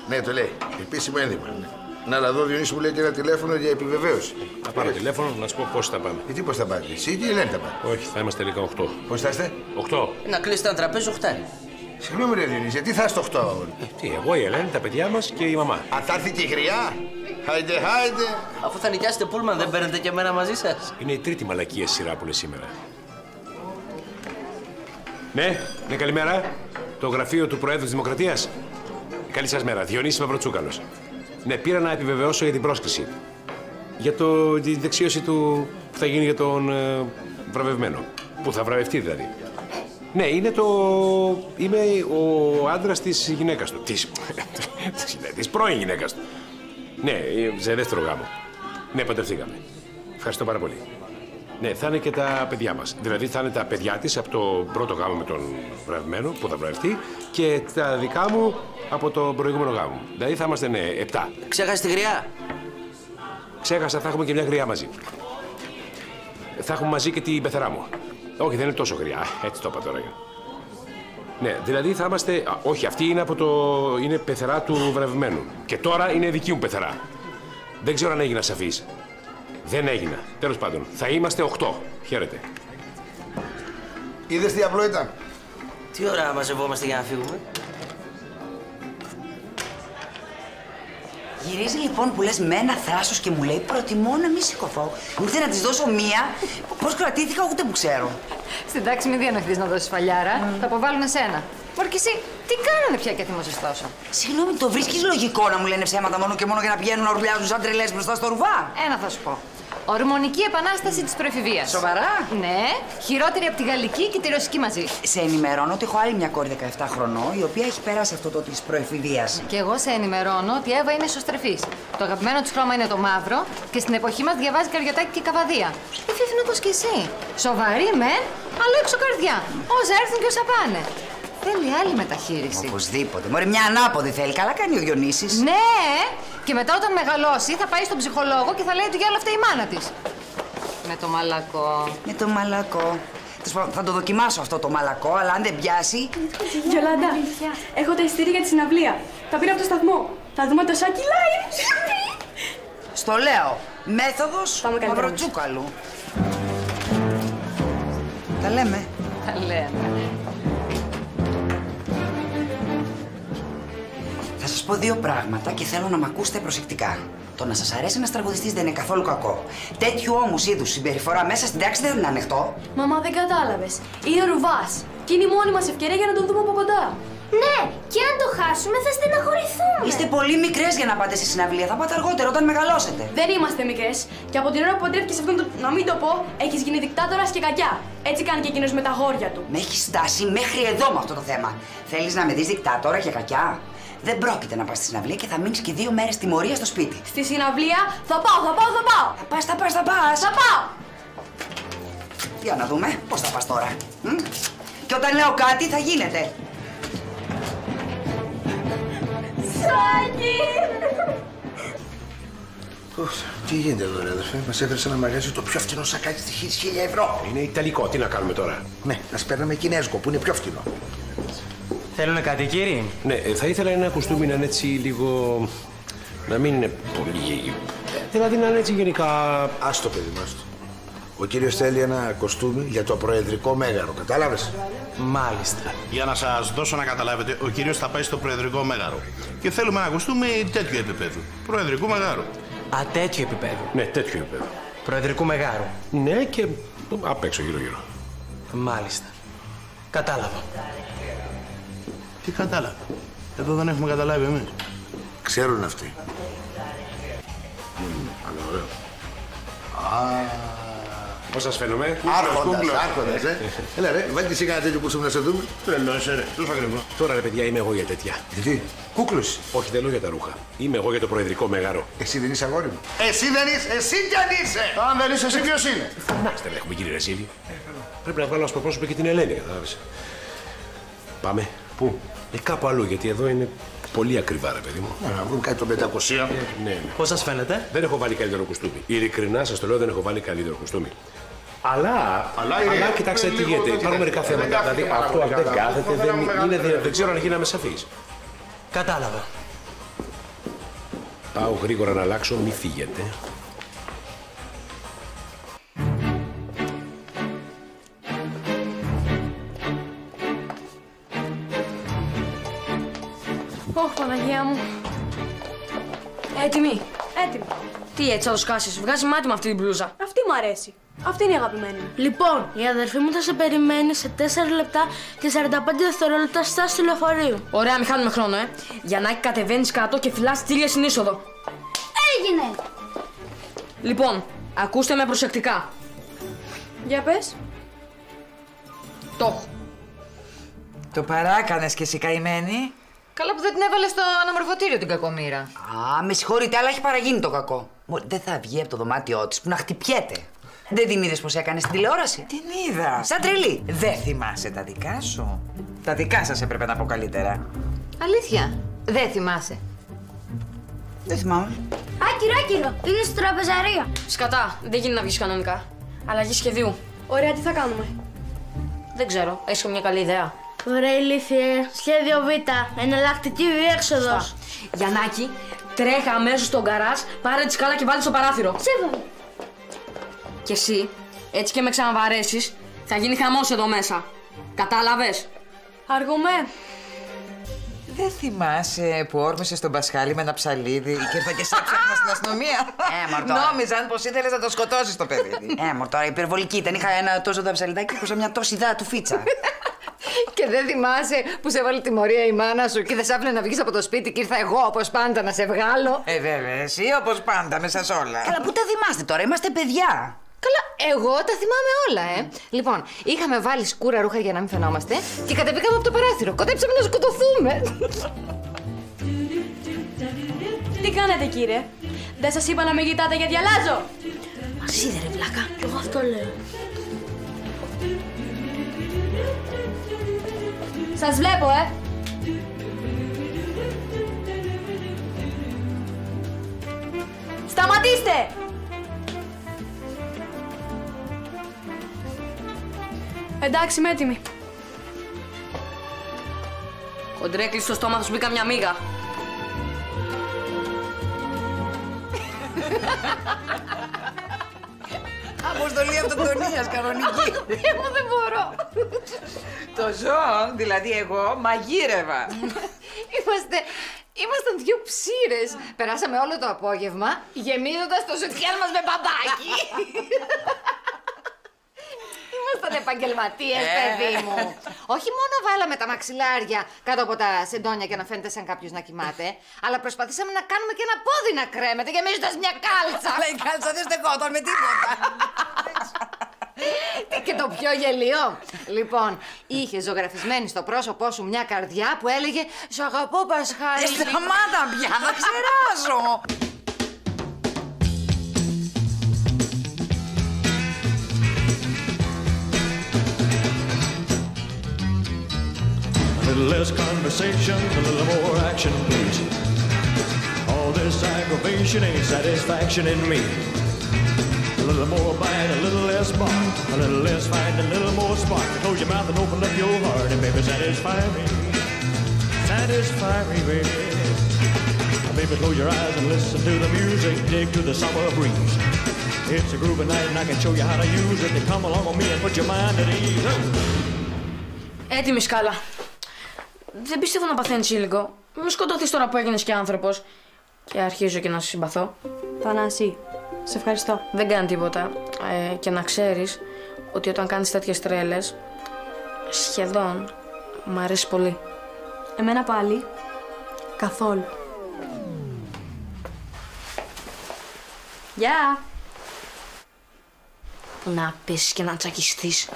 Ναι, το λέει. Επίσημο ένδυμα. Να αλλά εδώ Διονύση μου λέει και ένα τηλέφωνο για επιβεβαίωση. Θα πάρω τηλέφωνο να σου πω πώς θα πάμε. Τι πώς θα πάτε, εσύ τι λένε θα πάτε? Όχι, θα είμαστε τελικά 8. Πώς θα είστε? 8. Να κλείσετε ένα τραπέζι 8. Συγγνώμη ρε Διονύση, γιατί θα είστε 8 αγόρι? Τι, εγώ, η Ελένη, τα παιδιά μας και η μαμά. Αν θα έρθει και η γριά. Χάιντε. Αφού θα νοικιάσετε πούλμαν, δεν παίρνετε και εμένα μαζί σας? Είναι η τρίτη μαλακία σειρά που λες σήμερα. Ναι, καλημέρα. Το γραφείο του Προέδρου της Δημοκρατίας. Καλή σας μέρα. Διονύσης Μαυροτσούκαλος. Ναι, πήρα να επιβεβαιώσω για την πρόσκληση. Για τη δεξίωση του που θα γίνει για τον βραβευμένο. Που θα βραβευτεί δηλαδή. Ναι, είμαι ο άντρας της γυναίκας του. Της πρώην γυναίκας του. Ναι, σε δεύτερο γάμο. Ναι, παντρευτήκαμε. Ευχαριστώ πάρα πολύ. Ναι, θα είναι και τα παιδιά μας. Δηλαδή θα είναι τα παιδιά της από το πρώτο γάμο με τον βραβευμένο που θα βραβευτεί και τα δικά μου από τον προηγούμενο γάμο. Δηλαδή θα είμαστε, 7. Ξέχασες τη γριά? Ξέχασα, θα έχουμε και μια γριά μαζί. Θα έχουμε μαζί και την πεθερά μου. Όχι, δεν είναι τόσο γριά. Έτσι το είπα τώρα. Ναι, δηλαδή θα είμαστε. Όχι, αυτή είναι είναι πεθερά του βραβευμένου. Και τώρα είναι δική μου πεθερά. Δεν ξέρω αν έγινα σαφής. Δεν έγινα. Τέλος πάντων, θα είμαστε 8. Χαίρετε. Είδες τι απλό ήταν? Τι ώρα μαζευόμαστε για να φύγουμε? Γυρίζει λοιπόν που λες με ένα θράσος και μου λέει προτιμώ να μην σηκωθώ. Μου ήρθε να της δώσω μία. Πώς κρατήθηκα ούτε που ξέρω. Στην τάξη μην διανοηθείς να δώσεις φαλιάρα. Θα αποβάλουν εσένα. Μωρ και εσύ, τι κάνανε πια και θυμώσες τόσο? Συγγνώμη, το βρίσκεις λογικό να μου λένε ψέματα μόνο και μόνο για να πηγαίνουν να ουρλιάζουν σαν τρελές μπροστά στο ρουβά? Ένα θα σου πω. Ορμονική επανάσταση της προεφηβείας. Σοβαρά? Ναι, χειρότερη από τη γαλλική και τη ρωσική μαζί. Σε ενημερώνω ότι έχω άλλη μια κόρη 17 χρονών, η οποία έχει περάσει αυτό το της προεφηβείας. Και εγώ σε ενημερώνω ότι η Εύα είναι ισοστρεφής. Το αγαπημένο της χρώμα είναι το μαύρο και στην εποχή μας διαβάζει Καριωτάκη και Καβαδία. Φίφινε όπως και εσύ. Σοβαρή μεν, αλλά έξω καρδιά. Όσα έρθουν και όσα πάνε. Θέλει άλλη μεταχείριση. Οπωσδήποτε. Μωρέ, μια ανάποδη θέλει. Καλά κάνει ο Διονύσης. Ναι! Και μετά όταν μεγαλώσει θα πάει στον ψυχολόγο και θα λέει ότι για όλα αυτά η μάνα της. Με το μαλακό. Με το μαλακό. Θα το δοκιμάσω αυτό το μαλακό, αλλά αν δεν πιάσει. Γιολάντα, έχω τα εισιτήρια για τη συναυλία. Τα πήρα από το σταθμό. Θα δούμε το Σάκι live. Στο λέω. Μέθοδος Μαυροτσούκαλου. Τα λέμε. Τα λέμε. Θα σας πω δύο πράγματα και θέλω να μ' ακούσετε προσεκτικά. Το να σας αρέσει ένας τραγουδιστής δεν είναι καθόλου κακό. Τέτοιου όμως είδους συμπεριφορά μέσα στην τάξη δεν είναι ανοιχτό. Μαμά, δεν κατάλαβες. Είναι ρουβάς. Και είναι η μόνη μας ευκαιρία για να τον δούμε από κοντά. Ναι, και αν το χάσουμε θα στεναχωρηθούμε. Είστε πολύ μικρές για να πάτε στη συναυλία. Θα πάτε αργότερα όταν μεγαλώσετε. Δεν είμαστε μικρές. Και από την ώρα που παντρεύτηκες αυτόν τον. Να μην το πω, έχεις γίνει δικτάτορας και κακιά. Έτσι κάνει και εκείνος με τα γόρια του. Με έχει στάσει μέχρι εδώ με αυτό το θέμα. Θέλεις να με δεις δικτάτορα και κακιά? Δεν πρόκειται να πας στη συναυλία και θα μείνεις και 2 μέρες τιμωρία στο σπίτι. Στη συναυλία θα πάω. Θα πας. Θα πάω. Για να δούμε πώς θα πας τώρα. Και όταν λέω κάτι θα γίνεται. Σάκη! Τι γίνεται εδώ, ρε αδερφέ? Μας έφερε σε ένα μαγαζί το πιο φθηνό σακάκι στη χείριση 1.000 ευρώ. Είναι ιταλικό, τι να κάνουμε τώρα? Ναι, να σπέρναμε κινέζικο που είναι πιο φθηνό. Θέλουνε κάτι, κύριοι? Ναι, θα ήθελα ένα κουστούμι να είναι έτσι λίγο. Να μην είναι πολύ. Δηλαδή να είναι έτσι γενικά. Άστο, παιδί μου, άστο. Ο κύριος θέλει ένα κοστούμι για το προεδρικό μέγαρο, κατάλαβες? Μάλιστα. Για να σας δώσω να καταλάβετε, ο κύριος θα πάει στο προεδρικό μέγαρο. Και θέλουμε ένα κοστούμι τέτοιου επίπεδου. Προεδρικού μεγάρου. Α, τέτοιου επίπεδου. Ναι, τέτοιου επίπεδου. Προεδρικού μεγάρου. Ναι, και απ' έξω γύρω-γύρω. Μάλιστα. Κατάλαβα. Τι κατάλαβα? Εδώ δεν έχουμε καταλάβει εμείς. Ξέρουν αυτοί. Ωραίο. Πώς σας φαίνομαι? Άρχοντας, Έλα ρε, βάλτε εσύ κανένα τέτοιο κούρσο να σε δούμε. Τρελός, ρε. Τόσο ακριβό. Τώρα ρε παιδιά, είμαι εγώ για τέτοια. Γιατί? Κούκλος. Όχι, δεν λέω για τα ρούχα. Είμαι εγώ για το προεδρικό μέγαρο. Εσύ δεν είσαι αγόρι μου. Εσύ δεν είσαι, εσύ κι αν είσαι. Αν δεν είσαι, εσύ ποιος είναι? Φωνάστε, δεν έχουμε γίνει ρεζίλι. Πρέπει να βγάλω ως προπρόσωπο και την Ελένη, κατάλαβες. Πάμε. Πού? Κάπου αλλού, γιατί εδώ είναι πολύ ακριβά, ρε παιδί μου. Να βρούμε κάτι το 500. Ναι. Πώς σας φαίνεται? Δεν έχω βάλει καλύτερο κουστούμι. Ειλικρινά σας το λέω, δεν έχω βάλει καλύτερο κουστούμι. Αλλά κοιτάξτε τι γίνεται. Υπάρχουν μερικά θέματα. Δηλαδή αυτό αν δεν κάθεται, δεν ξέρω αν γίναμε σαφείς. Κατάλαβα. Πάω γρήγορα να αλλάξω, μη φύγετε. Ωχ, Παναγία μου. Έτοιμη. Έτοιμη. Τι έτσι θα το σκάσεις, βγάζει μάτι με αυτή την μπλούζα. Αυτή μου αρέσει. Αυτή είναι η αγαπημένη μου. Λοιπόν, η αδερφή μου θα σε περιμένει σε 4 λεπτά και 45 δευτερόλεπτα στάση του λεωφορείου. Ωραία, μην χάνουμε χρόνο, Γιαννάκη, κατεβαίνεις κάτω και φυλάς Τίλια στην είσοδο. Έγινε! Λοιπόν, ακούστε με προσεκτικά. Για πες. Το έχω. Το παράκανες κι εσύ καημένη. Καλά που δεν την έβαλε στο αναμορφωτήριο την κακομοίρα. Α, με συγχωρείτε, αλλά έχει παραγίνει το κακό. Δεν θα βγει από το δωμάτιό της που να χτυπιέται. Δεν την είδες πως έκανε στην τηλεόραση? Την είδα. Σαν τρελή. Δεν θυμάσαι τα δικά σου. Τα δικά σας έπρεπε να πω καλύτερα. Αλήθεια, δεν θυμάσαι. Δεν θυμάμαι. Άκυρο, είναι στο τραπεζαρία. Σκατά, δεν γίνει να βγεις κανονικά. Αλλαγή σχεδίου. Ωραία, τι θα κάνουμε? Δεν ξέρω, έχεις καμιά καλή ιδέα? Ωραία, ηλίθιε. Σχέδιο Β. Εναλλακτική διέξοδος. Γιαννάκη, τρέχα αμέσως στον γκαράζ, πάρε τη σκάλα και βάλει στο παράθυρο. Σύμφωνα. Και εσύ, έτσι και με ξαναβαρέσεις, θα γίνει χαμός εδώ μέσα. Κατάλαβες? Αργούμε. Δεν θυμάσαι που όρμησες τον Πασχάλη με ένα ψαλίδι και ήρθα και σε έψαχνα στην αστυνομία? Νόμιζαν πως ήθελες να το σκοτώσεις το παιδί. Μωρ, τώρα υπερβολική ήταν. Είχα ένα τόσο δαψαλιδάκι που μια τόση δά του φίτσα. Και δεν θυμάσαι που σε έβαλε τιμωρία η μάνα σου και δεν σ' άφηνε να βγεις από το σπίτι και ήρθα εγώ όπως πάντα να σε βγάλω? Βέβαια, εσύ όπως πάντα μέσα σ' όλα. Καλά, πού τα θυμάστε τώρα, είμαστε παιδιά. Καλά, εγώ τα θυμάμαι όλα, Λοιπόν, είχαμε βάλει σκούρα ρούχα για να μην φαινόμαστε και κατεβήκαμε από το παράθυρο. Κοντέψαμε να σκοτωθούμε. Τι κάνετε, κύριε? Δεν σας είπα να με κοιτάτε γιατί αλλάζω? Μας είδε ρε βλάκα. Κι εγώ αυτό λέω. Σας βλέπω, Σταματήστε! Εντάξει, είμαι έτοιμη. Κοντρέκλει στο στόμα θα σου πει καμιά μίγα. Αποστολή αυτοκτονίας κανονική. Εγώ δεν μπορώ. Το ζώο, δηλαδή εγώ, μαγείρευα. Ήμασταν δυο ψήρες. Περάσαμε όλο το απόγευμα γεμίζοντας το σουτιάν μας με μπαμπάκι. Ήμασταν επαγγελματίες, παιδί μου. Όχι μόνο βάλαμε τα μαξιλάρια κάτω από τα σεντόνια και να φαίνεται σαν κάποιος να κοιμάται, αλλά προσπαθήσαμε να κάνουμε και ένα πόδι να κρέμεται γεμίζοντας μια κάλτσα. Αλλά η κάλτσα δεν στεκόταν με τίποτα. Και το πιο γελίο. Λοιπόν, είχε ζωγραφισμένη στο πρόσωπό σου μια καρδιά που έλεγε «Σ' αγαπώ, Πασχάλη». Σταμάτα πια, θα ξεράσω. A little less conversation, a little more action, please. All this aggravation ain't satisfaction in me. A little more bite, a little less bark, a little less fight, a little more spark. Close your mouth and open up your heart and baby satisfy me. Satisfy me, baby. Baby, close your eyes and listen to the music, dig to the summer breeze. It's a groovy night and I can show you how to use it. Then come along with me and put your mind at ease. Έτοιμη σκάλα. Δεν πιστεύω να παθαίνεις ήλικο. Μην σκοτωθείς τώρα που έγινες και άνθρωπος. Και αρχίζω και να σε συμπαθώ. Θανάση, σε ευχαριστώ. Δεν κάνει τίποτα. Και να ξέρεις ότι όταν κάνεις τέτοιες τρέλες, σχεδόν μ' αρέσει πολύ. Εμένα πάλι, καθόλου. Γεια! Να πέσεις και να τσακιστείς.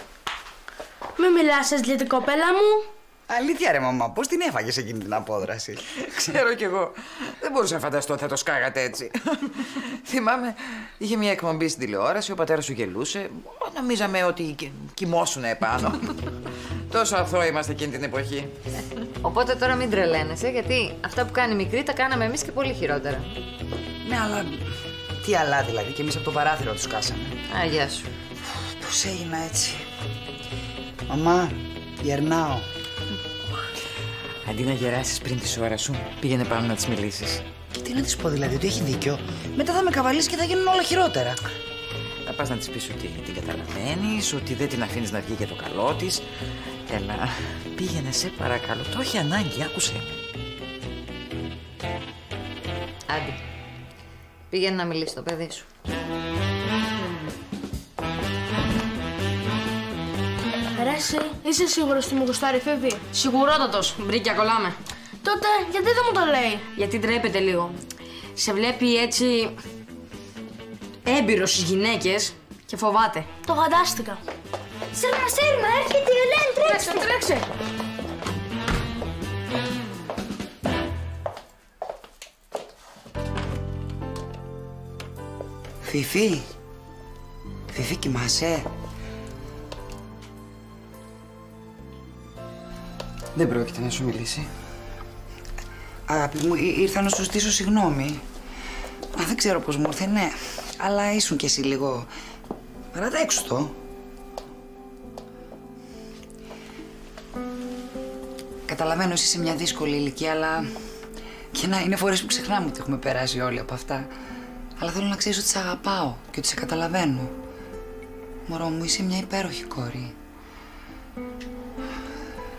Μην μιλάς, εσλήτη κοπέλα μου. Αλήθεια ρε μαμά, πώς την έφαγες εκείνη την απόδραση? Ξέρω κι εγώ. Δεν μπορούσα να φανταστώ ότι θα το σκάγατε έτσι. Θυμάμαι, είχε μια εκπομπή στην τηλεόραση, ο πατέρας σου γελούσε. Νομίζαμε ότι κοιμόσουν επάνω. Τόσο αθώοι είμαστε εκείνη την εποχή. Οπότε τώρα μην τρελαίνεσαι, γιατί αυτά που κάνει η μικρή τα κάναμε εμείς και πολύ χειρότερα. Ναι, αλλά τι αλλά δηλαδή, και εμείς από το παράθυρο τους κάσαμε. Α, γεια σου. Πώς έγινα έτσι? Μαμά, γερνάω. Αντί να γεράσεις πριν τη ώρα σου, πήγαινε πάνω να της μιλήσεις. Και τι να της πω δηλαδή, ότι έχει δίκιο? Μετά θα με καβαλήσει και θα γίνουν όλα χειρότερα. Θα πας να της πεις ότι την καταλαβαίνεις, ότι δεν την αφήνεις να βγει για το καλό της. Έλα, πήγαινε σε παρακαλώ, το έχει ανάγκη, άκουσε. Άντε, πήγαινε να μιλήσει το παιδί σου. Ρε εσύ, είσαι σίγουρος ότι μου γουστάρει Φίβη? Σιγουρότατος, μπρίκια κολλάμε. Τότε γιατί δεν μου το λέει? Γιατί ντρέπεται λίγο. Σε βλέπει έτσι έμπειρο στις γυναίκες και φοβάται. Το φαντάστηκα. Σέρμα, σέρμα, έρχεται η Ελένη, τρέξτε! Τρέξε! Φιφί, Φιφί, κοιμάσαι? Δεν πρόκειται να σου μιλήσει. Αγάπη μου, ήρθα να σου στήσω συγγνώμη. Δεν ξέρω πώς μου ήρθε, ναι. Αλλά ήσουν κι εσύ λίγο παραδέξου. Καταλαβαίνω, εσύ σε μια δύσκολη ηλικία, αλλά και να είναι φορές που ξεχνάμε ότι έχουμε περάσει όλοι από αυτά. Αλλά θέλω να ξέρεις ότι σε αγαπάω και ότι σε καταλαβαίνω. Μωρό μου, είσαι μια υπέροχη κόρη.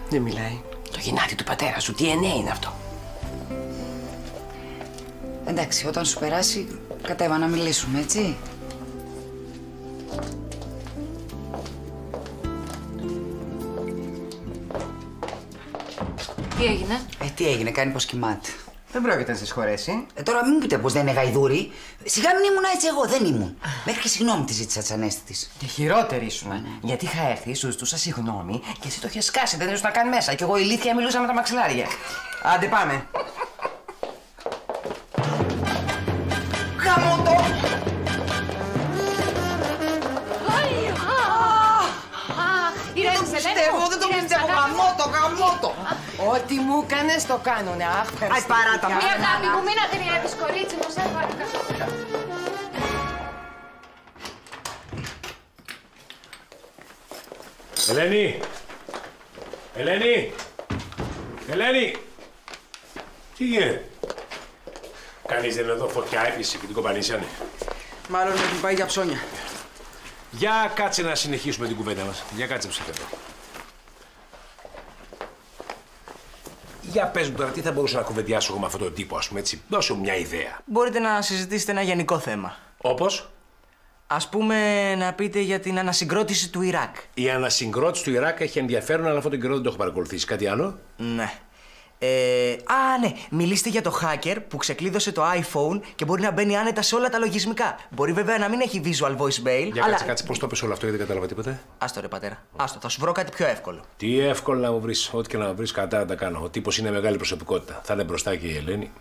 Δεν μιλάει. Το γεννάτι του πατέρα σου, τι εννέα είναι αυτό? Εντάξει, όταν σου περάσει, κατέβα να μιλήσουμε, έτσι. Τι έγινε? Τι έγινε, κάνει πως κοιμάται. Δεν πρόκειται να σε χωρέσει. Τώρα μην μου πείτε πως δεν είναι γαϊδούρη. Σιγά μην ήμουν έτσι εγώ, δεν ήμουν. Μέχρι και συγγνώμη τη ζήτησα της Ανέστη της. Και χειρότερη ήσουν. Γιατί είχα έρθει, σου ζητούσα συγγνώμη και εσύ το είχες σκάσει, δεν ήσουν να κάνει μέσα. Και εγώ ηλίθια μιλούσα με τα μαξιλάρια. Άντε πάμε. Γαμώ το! Δεν το πιστεύω, δεν το πιστεύω. Γαμώ το! Ό,τι μου έκανες το κάνουνε. Αχ, Άι, παράτα. Μια αγάπη μου, μην αγριεύεις, κορίτσι μου, σε παρακαλώ. Ελένη! Ελένη! Ελένη! Τι γίνεται? Κανείς δεν είναι εδώ, φωτιά έπισε και την κομπανίσανε. Μάλλον έχουν πάει για ψώνια. Για κάτσε να συνεχίσουμε την κουβέντα μας. Για κάτσε ψηφέτα. Για πες μου τώρα, τι θα μπορούσα να κουβεντιάσω εγώ με αυτόν τον τύπο, ας πούμε, έτσι. Δώσε μου μια ιδέα. Μπορείτε να συζητήσετε ένα γενικό θέμα. Όπως? Ας πούμε να πείτε για την ανασυγκρότηση του Ιράκ. Η ανασυγκρότηση του Ιράκ έχει ενδιαφέρον, αλλά αυτόν τον καιρό δεν το έχω παρακολουθήσει. Κάτι άλλο? Ναι. Ναι. Μιλήστε για το hacker που ξεκλείδωσε το iPhone και μπορεί να μπαίνει άνετα σε όλα τα λογισμικά. Μπορεί βέβαια να μην έχει visual voicemail. Για αλλά... κάτσε, πώς το πες όλο αυτό, γιατί δεν κατάλαβα τίποτε. Άστο ρε πατέρα. Άστο, θα σου βρω κάτι πιο εύκολο. Τι εύκολο να μου βρεις. Ό,τι και να μου βρεις, κατά να τα κάνω. Ο τύπος είναι μεγάλη προσωπικότητα. Θα είναι μπροστά και η Ελένη.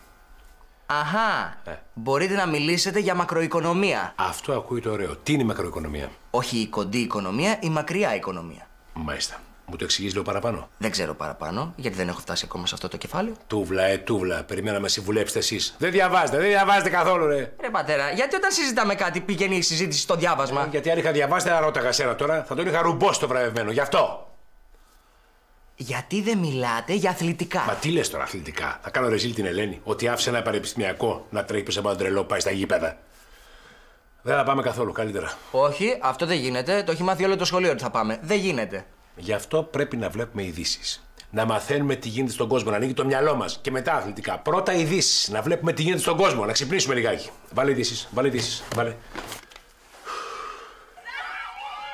Αχά. Μπορείτε να μιλήσετε για μακροοικονομία. Αυτό ακούγεται ωραίο. Τι είναι η μακροοικονομία? Όχι η κοντή οικονομία, η μακριά οικονομία. Μάλιστα. Μου το εξηγείς λίγο παραπάνω? Δεν ξέρω παραπάνω, γιατί δεν έχω φτάσει ακόμα σε αυτό το κεφάλαιο. Τούβλα. Περιμέναμε να συμβουλέψετε εσείς. Δεν διαβάζετε καθόλου, ρε. Ρε πατέρα, γιατί όταν συζητάμε κάτι πηγαίνει η συζήτηση στο διάβασμα? Γιατί αν είχα διαβάσει, δεν ρώταγα σένα τώρα. Θα τον είχα ρουμπώσει το βραβευμένο. Γι' αυτό. Γιατί δεν μιλάτε για αθλητικά? Μα τι λες τώρα αθλητικά? Θα κάνω ρεζίλ την Ελένη. Ότι άφησε ένα πανεπιστημιακό να τρέχει πίσω από ένα τρελό πάει στα γήπεδα. Δεν θα πάμε καθόλου, καλύτερα. Όχι, αυτό δεν γίνεται. Το έχει μάθει όλο το σχολείο ότι θα πάμε. Δεν γίνεται. Γι' αυτό πρέπει να βλέπουμε ειδήσεις. Να μαθαίνουμε τι γίνεται στον κόσμο, να ανοίγει το μυαλό μας και μετά αθλητικά. Πρώτα ειδήσεις. Να βλέπουμε τι γίνεται στον κόσμο, να ξυπνήσουμε λιγάκι. Βάλε ειδήσεις, βάλε ειδήσεις. Βάλε.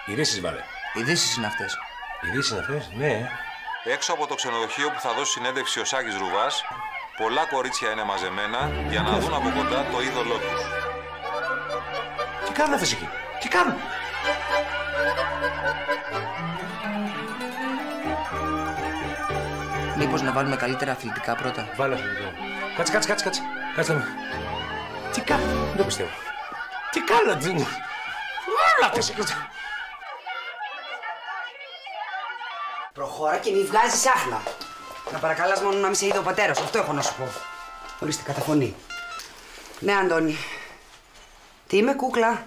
Ειδήσεις βάλε. Ειδήσεις είναι αυτές. Ειδήσεις είναι αυτές, ναι. Έξω από το ξενοδοχείο που θα δώσει συνέντευξη ο Σάκης Ρουβάς, πολλά κορίτσια είναι μαζεμένα για να δουν από κοντά το είδωλό τους. Τι κάνουν αυτές εκεί, τι κάνουν. Μήπως να βάλουμε καλύτερα αθλητικά πρώτα. Βάλε αθλητικά. Κάτσε. Κάτσε. Τι κάνουν, δεν το πιστεύω. Τι κάνουν, όλα αυτές εκεί. Προχώρα και μη βγάζεις άχνα. Να παρακαλάς μόνο να μην σε είδε ο πατέρας, αυτό έχω να σου πω. Ορίστε, καταφωνεί. Ναι, Αντώνη. Τι είμαι, κούκλα.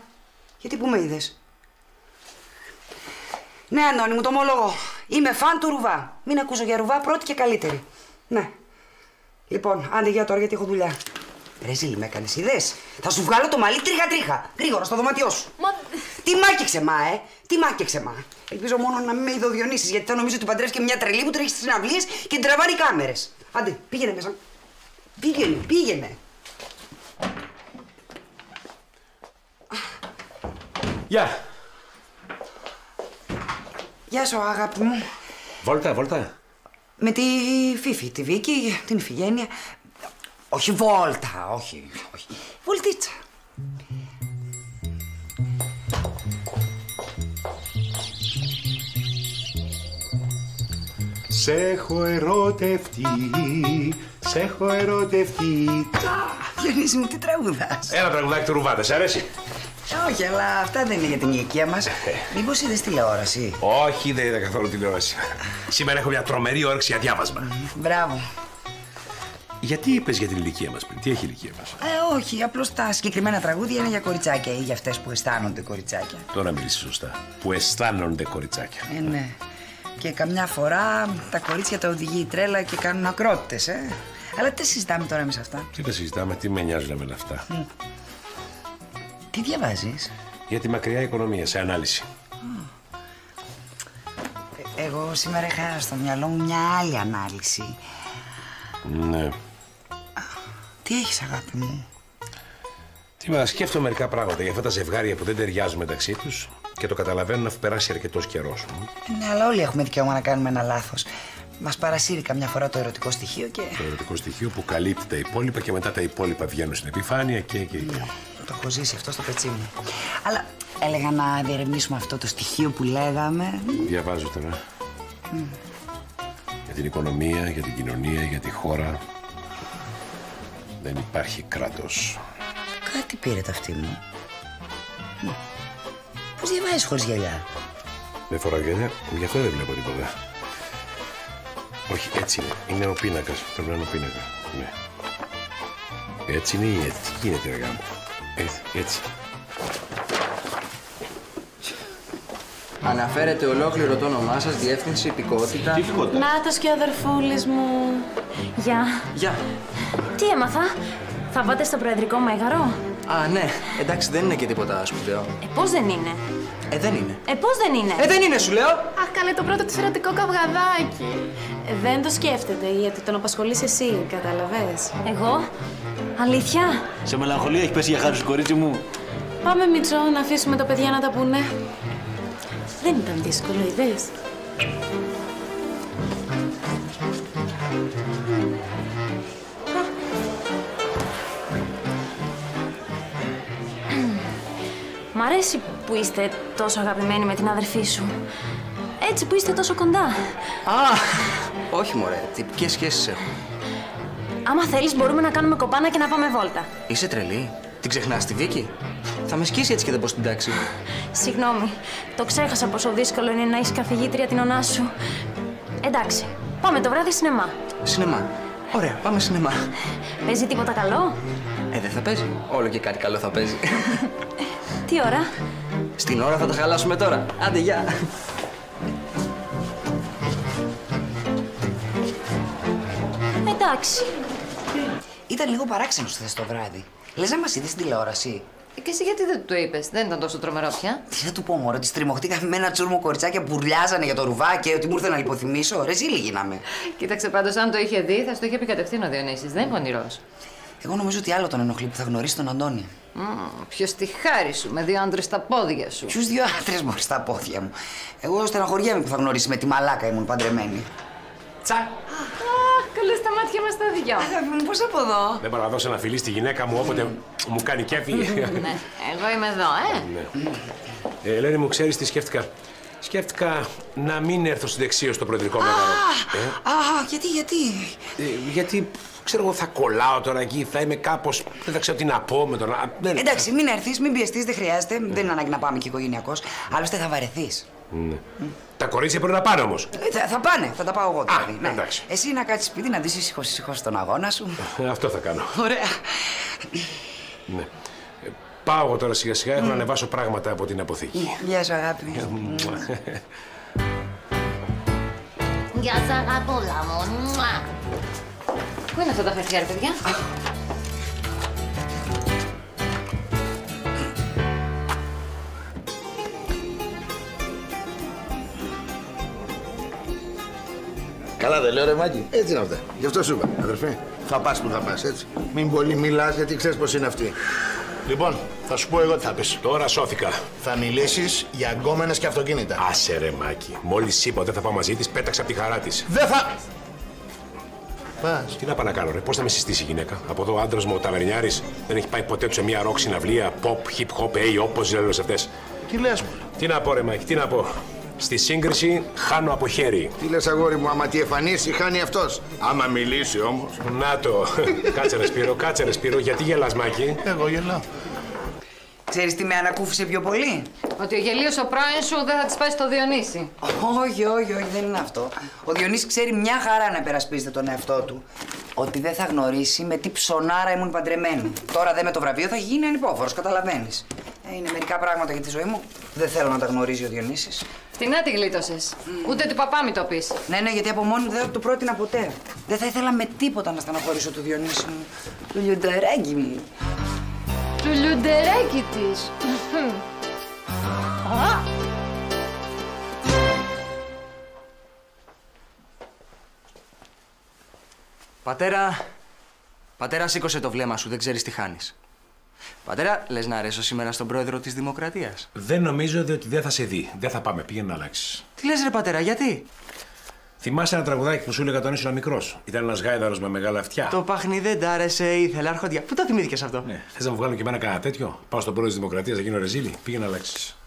Γιατί που με είδες. Ναι, Αντώνη, μου το ομολογώ. Είμαι φαν του Ρουβά. Μην ακούσω για Ρουβά, πρώτη και καλύτερη. Ναι. Λοιπόν, άντε για τώρα γιατί έχω δουλειά. Ρε Ζήλη, με έκανες, είδες. Θα σου βγάλω το μαλλί τρίχα. Γρήγορα στο δωμάτιό σου. Τι μάκεξε, Τι μάκεξε, Ελπίζω μόνο να μην με είδε ο Διονύσης, γιατί θα νομίζω ότι παντρεύτηκε μια τρελή που τρέχει στις συναυλίες και την τραβάρει κάμερες. Άντε, πήγαινε μέσα. Πήγαινε. Γεια. Γεια σου, αγάπη μου. Βόλτα. Με τη Φίφη, τη Βίκη, την Ιφηγένεια. Όχι βόλτα, όχι. Βολτίτσα. Σ' έχω ερωτευτεί. Διονύση μου, τι τραγουδάς. Ένα τραγουδάκι του Ρουβά, σ' αρέσει. Όχι, αλλά αυτά δεν είναι για την ηλικία μας. Μήπως είδες τηλεόραση. Όχι, δεν είδα καθόλου τηλεόραση. Σήμερα έχω μια τρομερή όρεξη για διάβασμα. Μπράβο. Γιατί είπες για την ηλικία μας πριν, τι έχει η ηλικία μας. Όχι, απλώς τα συγκεκριμένα τραγούδια είναι για κοριτσάκια ή για αυτές που αισθάνονται κοριτσάκια. Τώρα μίλησες σωστά. Που αισθάνονται κοριτσάκια. Ναι. Και καμιά φορά τα κορίτσια τα οδηγεί η τρέλα και κάνουν ακρότητες, Αλλά τι συζητάμε τώρα εμείς αυτά. Τι τα συζητάμε, τι με νοιάζουν με αυτά. Τι διαβάζεις. Για τη μακριά οικονομία, σε ανάλυση. Εγώ σήμερα είχα στο μυαλό μου μια άλλη ανάλυση. Ναι. Τι έχεις, αγάπη μου. Σκέφτομαι μερικά πράγματα για αυτά τα ζευγάρια που δεν ταιριάζουν μεταξύ τους και το καταλαβαίνουν αφού περάσει αρκετός καιρός. Ναι, αλλά όλοι έχουμε δικαίωμα να κάνουμε ένα λάθος. Μας παρασύρει καμιά φορά το ερωτικό στοιχείο και. Το ερωτικό στοιχείο που καλύπτει τα υπόλοιπα και μετά τα υπόλοιπα βγαίνουν στην επιφάνεια και. Το έχω ζήσει αυτό στο πετσί μου. Αλλά έλεγα να διερευνήσουμε αυτό το στοιχείο που λέγαμε. Διαβάζω τώρα. Για την οικονομία, για την κοινωνία, για τη χώρα. Δεν υπάρχει κράτος. Κάτι πήρε τα αυτή μου. Πώς διαβάζεις χωρίς γυαλιά. Δεν φοράω γυαλιά, γι' αυτό δεν βλέπω τίποτα. Όχι, έτσι είναι. Είναι ο πίνακας. Πρέπει να είναι ο πίνακα. Ναι. Έτσι είναι ή έτσι. Τι γίνεται, ρε γάμο. Έτσι. Αναφέρετε ολόκληρο το όνομά σας, διεύθυνση, υπηκότητα. Τι υπηκότητα. Νάτος και ο αδερφούλης μου. Γεια. Τι έμαθα. Θα πάτε στο προεδρικό μέγαρο. Α, ναι. Εντάξει, δεν είναι και τίποτα σπουδαίο. Πώς δεν είναι. Δεν είναι. Πώς δεν είναι. Δεν είναι, σου λέω. Αχ, καλέ, το πρώτο της ερωτικό καυγαδάκι. Δεν το σκέφτεται, γιατί τον απασχολείς εσύ, κατάλαβες. Εγώ. Αλήθεια. Σε μελαγχολία έχει πέσει για χάρη σου, κορίτσι μου. Πάμε, Μίτσο, να αφήσουμε τα παιδιά να τα πούνε. Δεν ήταν δύσκολο, είδες. Μ' αρέσει που είστε τόσο αγαπημένοι με την αδερφή σου. Έτσι που είστε τόσο κοντά. Όχι μωρέ, τυπικές σχέσεις έχω. Άμα θέλεις μπορούμε να κάνουμε κοπάνα και να πάμε βόλτα. Είσαι τρελή. Την ξεχνάς τη Βίκη. Θα με σκίσει έτσι και δεν πω στην τάξη. Συγγνώμη, το ξέχασα πόσο δύσκολο είναι να έχεις καθηγήτρια την ονά σου. Εντάξει, πάμε το βράδυ σινεμά. Σινεμά. Ωραία, πάμε σινεμά. Παίζει τίποτα καλό? Δεν θα παίζει. Όλο και κάτι καλό θα παίζει. Τι ώρα? Στην ώρα θα τα χαλάσουμε τώρα. Άντε, γεια. Εντάξει. Ήταν λίγο παράξενος χθες το βράδυ. Λες να μας είδες στην τηλεόραση. Και εσύ γιατί δεν του το είπες, δεν ήταν τόσο τρομερό πια. Τι θα του πω, μωρέ, ότι στριμωχτήκαμε με ένα τσούρμο κοριτσάκια που μπουρλιάζανε για το ρουβάκι, ότι μου ήρθε να λιποθυμίσω. Ρεζίλοι γίναμε. Κοίταξε, πάντως αν το είχε δει, θα στο είχε πει κατευθείαν ο Διονύσης. Δεν είναι πονηρός. Εγώ νομίζω ότι άλλο τον ενοχλεί που θα γνωρίσει τον Αντώνη. Ποιος τη χάρη σου, με 2 άντρες στα πόδια σου. Ποιους 2 άντρες μόλις στα πόδια μου. Εγώ στεναχωριέμαι που θα γνωρίσει με τη μαλάκα ήμουν παντρεμένη. Τσα! Καλώς τα μάτια μας τα δυο. Αγάπη μου, πώς από εδώ. Δεν μπορώ να δώσω ένα φιλί στη γυναίκα μου όποτε μου κάνει κέφι. Ναι, εγώ είμαι εδώ, Ναι. Ελένη μου, ξέρεις τι σκέφτηκα. Σκέφτηκα να μην έρθω συντεξίως στο προεδρικό μέγαρο. Γιατί. Γιατί, ξέρω εγώ, θα κολλάω τώρα εκεί, θα είμαι κάπως. Δεν θα ξέρω τι να πω με τον. Εντάξει, μην έρθεις, μην πιεστείς, δεν χρειάζεται. Δεν είναι ανάγκη να πάμε και οικογενειακώς. Άλλωστε θα βαρεθείς. Ναι. Τα κορίτσια πρέπει να πάνε όμως. Θα πάνε, θα τα πάω εγώ δηλαδή. Ναι. Εντάξει. Εσύ να κάτσεις σπίτι, να δεις ήσυχος τον αγώνα σου. Αυτό θα κάνω. Ωραία. Ναι. Πάω εγώ τώρα σιγά σιγά, έχω να ανεβάσω πράγματα από την αποθήκη. Γεια σου, αγάπη. Γεια σας, αγαπούλα μου. Πού είναι αυτά τα χαρτιά, ρε παιδιά? Καλά δεν λέω ρε Μάκη. Έτσι είναι αυτά. Γι' αυτό σου είπα, αδερφέ. Θα πας που θα πας, έτσι. Μην πολύ μιλάς, γιατί ξέρεις πώς είναι αυτή. Λοιπόν, θα σου πω εγώ τι θα πεις. Τώρα σώθηκα. Θα μιλήσεις για γκόμενες και αυτοκίνητα. Άσε ρε Μάκη. Μόλις είπα ότι δεν θα πάω μαζί της, πέταξα από τη χαρά της. Δεν θα... Πας. Τι να πάω να κάνω, ρε. Πώς θα με συστήσει η γυναίκα. Από εδώ ο άντρας μου, ο ταβερνιάρης, δεν έχει πάει ποτέ του σε μια ροκ συναυλία, pop, hip hop, όπως λένε αυτές. Τι λες μου. Τι να πω, ρε Μάκη, τι να πω. Στη σύγκριση χάνω από χέρι. Τι λες αγόρι μου, άμα τι εμφανίσει, χάνει αυτός. Άμα μιλήσει όμως. Να το. Κάτσε ρε Σπύρο, γιατί γελάς Μάκη? Εγώ γελάω. Ξέρεις τι με ανακούφισε πιο πολύ? Ότι ο γελίος ο πρώην σου δεν θα της πάει στο Διονύση. Όχι, δεν είναι αυτό. Ο Διονύσης ξέρει μια χαρά να υπερασπίζεται τον εαυτό του. Ότι δεν θα γνωρίσει με τι ψωνάρα ήμουν παντρεμένη. Τώρα δε με το βραβείο θα γίνει ανυπόφορος, καταλαβαίνεις. Είναι μερικά πράγματα για τη ζωή μου. Δεν θέλω να τα γνωρίζει ο Διονύσης. Φτηνά τη γλίτωσες. Ούτε του παπά μη το πεις. Ναι, γιατί από μόνη μου δεν θα του πρότεινα ποτέ. Δεν θα ήθελα με τίποτα να στεναχωρήσω του Διονύση μου. Του λιοντεράκι μου. Του λιοντεράκι της. Πατέρα, σήκωσε το βλέμμα σου, δεν ξέρεις τι χάνεις. Πατέρα, λες να αρέσω σήμερα στον πρόεδρο της Δημοκρατίας? Δεν νομίζω ότι δεν θα σε δει. Δεν θα πάμε, πήγαινε να αλλάξεις. Τι λες ρε πατέρα, γιατί? Θυμάσαι ένα τραγουδάκι που σου έλεγα όταν ήσουν μικρός? Ήταν ένας γάιδαρος με μεγάλα αυτιά. Το παχνί δεν τ' άρεσε, ήθελα αρχοντιά. Πού το θυμήθηκες αυτό? Ναι. Θες να μου βγάλω και εμένα κανένα τέτοιο? Πάω στον πρόεδρο της Δημοκρατίας, θα γίνω ρεζίλη. Πήγαινε να αλλάξεις.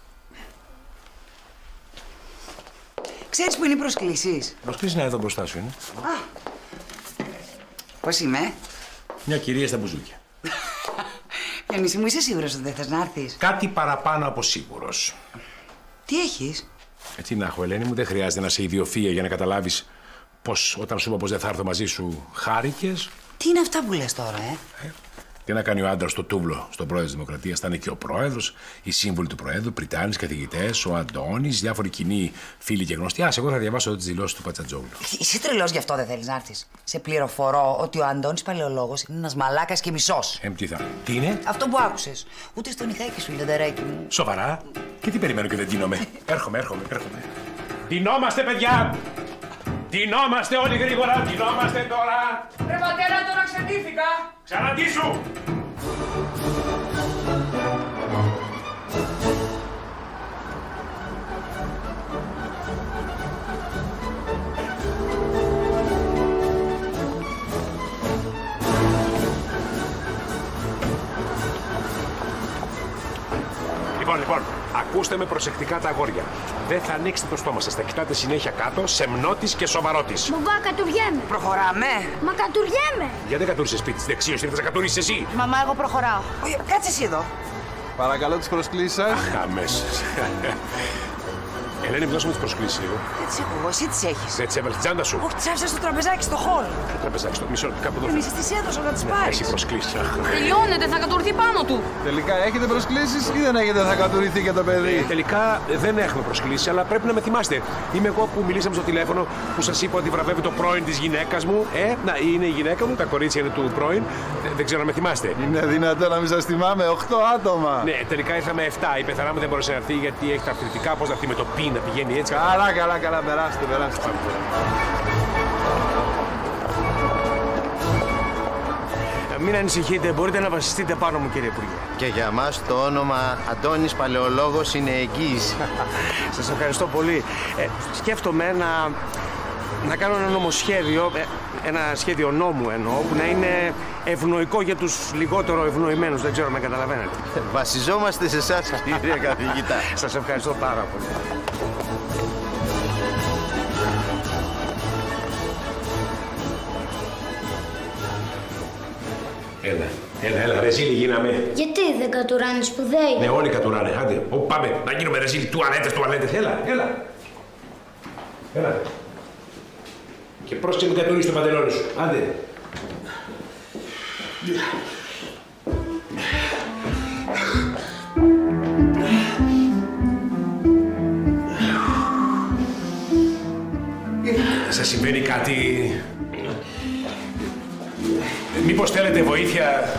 Ξέρεις που είναι οι προσκλήσεις? Προσκλήσεις να εδώ μπροστά σου είναι. Πώς είμαι? Μια κυρία στα μπουζούκια. Διονύση μου, είσαι σίγουρος ότι δεν θες να έρθεις? Κάτι παραπάνω από σίγουρος. Τι έχεις? Τι να έχω, Ελένη μου, δεν χρειάζεται να είσαι ιδιοφυΐα για να καταλάβεις πως όταν σου είπα πως δεν θα έρθω μαζί σου, χάρηκες. Τι είναι αυτά που λες τώρα, Τι να κάνει ο άντρας στο τούβλο στον πρόεδρο της Δημοκρατίας? Θα είναι και ο πρόεδρος, οι σύμβουλοι του προέδρου, πριτάνης, καθηγητές, ο Αντώνης, διάφοροι κοινοί φίλοι και γνωστοί. Εγώ θα διαβάσω τις δηλώσεις του Πατσατζόγλου. Είσαι τρελός γι' αυτό δεν θέλεις να έρθεις? Σε πληροφορώ ότι ο Αντώνης Παλαιολόγος είναι ένας μαλάκας και μισός. Τι είναι? Αυτό που άκουσες. Ούτε στο νυχάκι σου, λιοντεράκι μου. Σοβαρά? Και τι περιμένω και δεν ντύνομαι? Έρχομαι. Ντυνόμαστε, παιδιά! Ντυνόμαστε όλοι γρήγορα, ντυνόμαστε τώρα! Ρε πατέρα, τώρα ξεντήθηκα! Ξαναντήσου! Λοιπόν, ακούστε με προσεκτικά τα αγόρια. Δεν θα ανοίξετε το στόμα σας. Θα κοιτάτε συνέχεια κάτω, σεμνότης και σοβαρότης. Μπαμπά, κατουριέμαι. Προχωράμε. Μα κατουριέμαι. Γιατί δεν κατούρισες σπίτι της δεξίως, ήρθες να κατουρίσεις εσύ? Μαμά, εγώ προχωράω. Όχι, κάτσε εσύ εδώ. Παρακαλώ τις προσκλήσεις σας. Αχ, αμέσως. Ελένη, δώσουμε τις προσκλήσεις λίγο. Δεν τις έχω εγώ, εσύ τις έχεις. Δεν τις έβαλες στην τσάντα σου. Όχι, τις άφησα στο τραπεζάκι, στο χώρο. Το τραπεζάκι, στο μισό, κάπου εδώ. Εμείς τις έδωσα να τις πάρεις. Έχει προσκλήσεις. Τελειώνεται, θα κατουρθεί πάνω του. Τελικά έχετε προσκλήσεις ή δεν έχετε, θα κατουρηθεί και το παιδί? Τελικά δεν έχουμε προσκλήσεις, αλλά πρέπει να με θυμάστε. Είμαι εγώ που μιλήσαμε στο τηλέφωνο που σας είπα ότι βραβεύει το πρώην της γυναίκας μου. Να, είναι η γυναίκα μου, τα κορίτσια είναι του πρώην. Δεν ξέρω αν με θυμάστε. Είναι δυνατό να μην σας θυμάμαι, 8 άτομα. Ναι, τελικά ήρθαμε 7. Η πεθαρά μου δεν μπορούσε να έρθει γιατί έχει τα αρθρητικά. Πώς να έρθει με το πι, να πηγαίνει έτσι. Καλά, περάστε. Μην ανησυχείτε, μπορείτε να βασιστείτε πάνω μου, κύριε Υπουργέ. Και για μας το όνομα Αντώνης Παλαιολόγος είναι εγγύηση. Σας ευχαριστώ πολύ. Σκέφτομαι να κάνω ένα νομοσχέδιο, ένα σχέδιο νόμου εννοώ, που να είναι ευνοϊκό για τους λιγότερο ευνοημένους. Δεν ξέρω αν με καταλαβαίνετε. Βασιζόμαστε σε εσάς, κύριε καθηγητά. Σας ευχαριστώ πάρα πολύ. Έλα, ρεζίλι γίναμε. Γιατί δεν κατουράνε σπουδαίοι? Ναι, όλοι κατουράνε. Άντε, πάμε, να γίνουμε ρεζίλι. Τουαλέτες. Έλα. Και πρόσεξε μην κατουρίσει το παντελόνι σου. Άντε. Σας συμβαίνει κάτι? Μήπως θέλετε βοήθεια?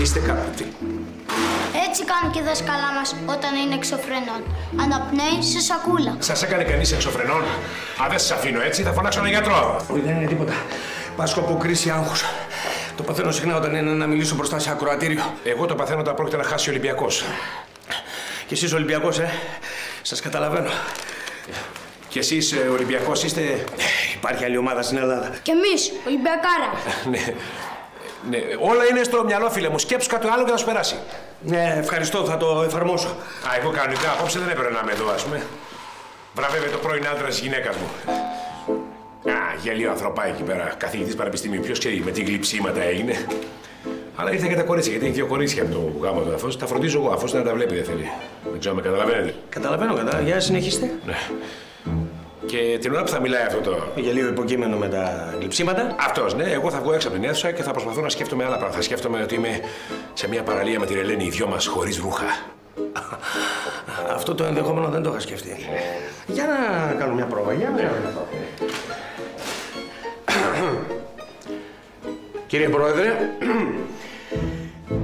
Είστε κάποτε. Έτσι κάνουν και οι δασκαλά μας όταν είναι εξωφρενών. Αναπνέει σε σακούλα. Σας έκανε κανείς εξωφρενών? Αν δεν σας αφήνω έτσι, θα φωνάξω έναν γιατρό. Όχι, δεν είναι τίποτα. Πάσχω από κρίση άγχους. Το παθαίνω συχνά όταν είναι να μιλήσω μπροστά σε ακροατήριο. Εγώ το παθαίνω όταν πρόκειται να χάσει ο Ολυμπιακός. Και εσείς Ολυμπιακός, Σας καταλαβαίνω. Και εσείς Ολυμπιακός είστε? Υπάρχει άλλη ομάδα στην Ελλάδα. Κι εμείς, Ολυμπιακάρα. Ναι, όλα είναι στο μυαλό, φίλε μου. Σκέψου κάτι άλλο και θα σου περάσει. Ναι, ευχαριστώ, θα το εφαρμόσω. Εγώ κανονικά απόψε δεν έπρεπε να είμαι εδώ, ας πούμε. Βραβεύεται το πρώην άντρα της γυναίκας μου. Γελίο ανθρωπάκι εκεί πέρα. Καθηγητής πανεπιστημίου. Ποιος ξέρει με τι γλυψίματα έγινε. Αλλά ήρθα και τα κορίτσια, γιατί έχει δύο κορίτσια από το γάμο του αφός. Τα φροντίζω εγώ, αφός δεν τα βλέπει, δεν θέλει. Δεν ξέρω αν με καταλαβαίνετε. Καταλαβαίνω. Για συνεχίστε. Ναι. Και την ώρα που θα μιλάει αυτό το. Γελίο υποκείμενο με τα γλυψίματα. Αυτός, ναι. Εγώ θα βγω έξω από την αίθουσα και θα προσπαθώ να σκέφτομαι άλλα πράγματα. Θα σκέφτομαι ότι είμαι σε μια παραλία με την Ελένη, οι δυο μας χωρίς ρούχα. Αυτό το ενδεχόμενο δεν το είχα σκεφτεί. Για να κάνω μια πρόβα. Κύριε Πρόεδρε,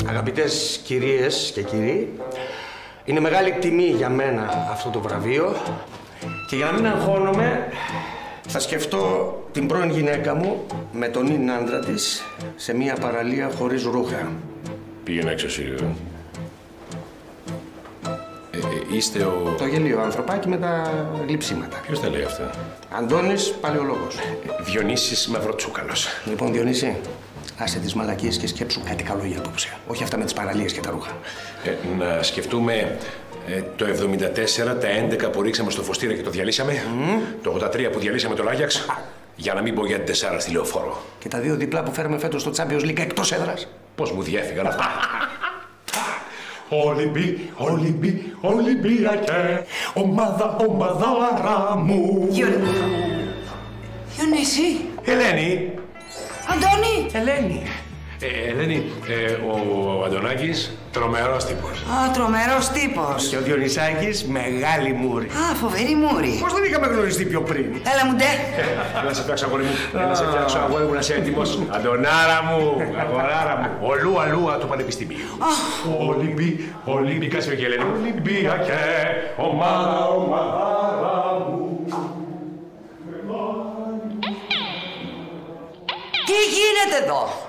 αγαπητές κυρίες και κύριοι, είναι μεγάλη τιμή για μένα αυτό το βραβείο και για να μην αγχώνομαι θα σκεφτώ την πρώην γυναίκα μου με τον ίν άντρα της σε μια παραλία χωρίς ρούχα. Πήγαινε έξω εσύ. Είστε ο... Το γελίο ανθρωπάκι με τα γλυψίματα. Ποιος τα λέει αυτά? Αντώνης Παλαιολόγος. Διονύσης Μαυροτσούκαλος. Λοιπόν, Διονύση, άσε τις μαλακίες και σκέψου κάτι καλό για απόψε. Όχι αυτά με τις παραλίες και τα ρούχα. Να σκεφτούμε το 74, τα 11 που ρίξαμε στο Φωστήρα και το διαλύσαμε. Το 83 που διαλύσαμε το Άγιαξ. Για να μην πω για την 4 στη Λεωφόρο. Και τα δύο διπλά που φέρουμε φέτος στο Champions League εκτός έδρας. Πώς μου διέφυγαν αυτά. Ολυμπιακέ, ομαδάρα μου. Διονύση. Ελένη. Αντώνη. Ελένη. Ελένη, ο Αντωνάκης, τρομερός τύπος. Τρομερός τύπος. Και ο Διονυσάκης, μεγάλη μούρη. Φοβερή μούρη. Πώς δεν είχαμε γνωριστεί πιο πριν? Έλα μου ντε. Να σε φτιάξω αγόρι μου. Να σε φτιάξω αγόρι μου, να είσαι έτοιμος. Αντωνάρα μου, αγοράρα μου. Ολού αλούα του Πανεπιστημίου. Ολυμπιακά και Ελένη. Ολυμπιακέ, ομαδάρα μου. Τι γίνεται εδώ?